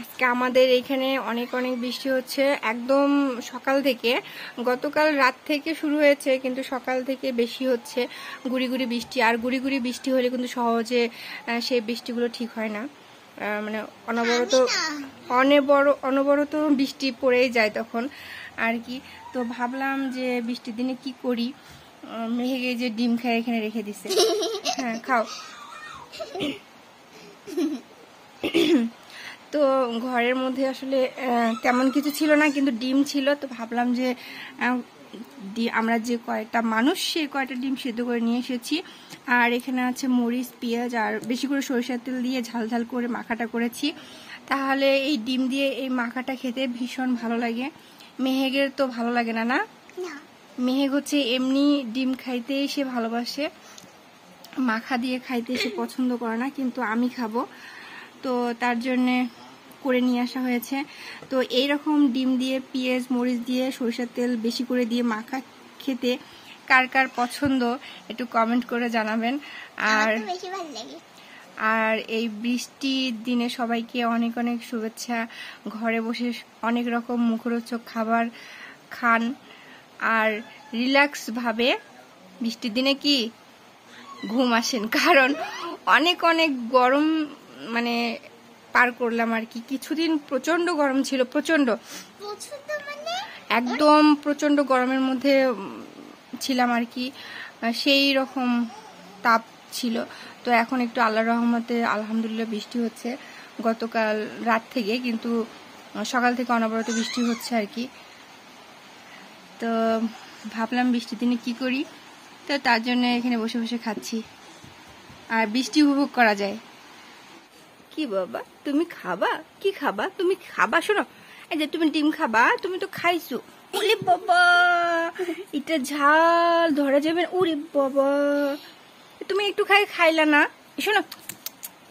আজকে আমাদের এখানে অনেক অনেক বৃষ্টি হচ্ছে একদম সকাল থেকে। গতকাল রাত থেকে শুরু হয়েছে, কিন্তু সকাল থেকে বেশি হচ্ছে গুড়ি গুড়ি বৃষ্টি। আর গুড়ি গুড়ি বৃষ্টি হলে কিন্তু সহজে সেই বৃষ্টিগুলো ঠিক হয় না, মানে অনবরত বৃষ্টি পড়েই যায় তখন আর কি। তো ভাবলাম যে বৃষ্টির দিনে কি করি, মেহেকে যে ডিম খায় এখানে রেখে দিছে। হ্যাঁ খাও। তো ঘরের মধ্যে আসলে তেমন কিছু ছিল না, কিন্তু ডিম ছিল। তো ভাবলাম যে আমরা যে কয়টা মানুষ সেই কয়টা ডিম সিদ্ধ করে নিয়ে এসেছি। আর এখানে আছে মরিচ, পেঁয়াজ আর বেশি করে সরিষার তেল দিয়ে ঝাল ঝাল করে মাখাটা করেছি। তাহলে এই ডিম দিয়ে এই মাখাটা খেতে ভীষণ ভালো লাগে। মেহেকের তো ভালো লাগে না, না? মেহেক হচ্ছে এমনি ডিম খাইতে সে ভালোবাসে, মাখা দিয়ে খাইতে সে পছন্দ করে না, কিন্তু আমি খাবো, তো তার জন্যে করে নিয়ে আসা হয়েছে। তো এইরকম ডিম দিয়ে পেঁয়াজ মরিচ দিয়ে সরিষার তেল বেশি করে দিয়ে মাখা খেতে কার কার পছন্দ একটু কমেন্ট করে জানাবেন। আর এই বৃষ্টির দিনে সবাইকে অনেক অনেক শুভেচ্ছা। ঘরে বসে অনেক রকম মুখরোচক খাবার খান আর রিল্যাক্স ভাবে বৃষ্টির দিনে কি ঘুম আসেন, কারণ অনেক অনেক গরম মানে পার করলাম আর কি। কিছুদিন প্রচন্ড গরম ছিল, প্রচন্ড একদম প্রচন্ড গরমের মধ্যে ছিলাম আর কি, সেই রকম তাপ ছিল। তো এখন একটু আল্লাহর রহমতে আলহামদুলিল্লাহ বৃষ্টি হচ্ছে গতকাল রাত থেকে, কিন্তু সকাল থেকে অনবরত বৃষ্টি হচ্ছে আর কি। তো ভাবলাম বৃষ্টির দিনে কি করি, তো তার জন্য এখানে বসে বসে খাচ্ছি আর বৃষ্টি উপভোগ করা যায়। কি বাবা তুমি খাবা? কি খাবা? তুমি খাবা? শোনো, এই যে তুমি ডিম খাবা, তুমি তো খাইছো। ওরে বাবা, এটা ঝাল ধরা যাবে। ওরে বাবা, তুমি একটু খাইলা না? শোনো,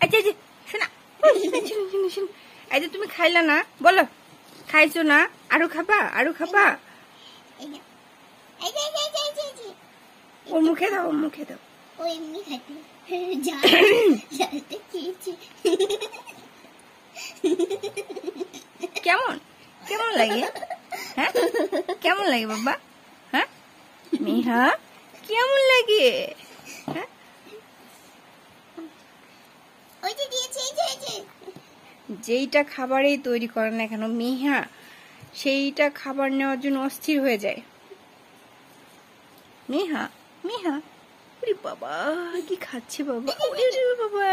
আচ্ছা শোনা, এই যে তুমি খাইলা না, বলো খাইছো না? আরো খাবা? আরো খাবা? ওর মুখে দাও, ওর মুখে দাও। কেমন কেমন লাগে? হ্যাঁ কেমন লাগে বাবা? হ্যাঁ মেহা কেমন লাগে? হ্যাঁ যেইটা খাবারেই তৈরি করে না কেন মেহা সেইটা খাবার নেওয়ার জন্য অস্থির হয়ে যায়। মেহা মেহা, ওরে বাবা কি খাচ্ছে বাবা, ওরে বাবা।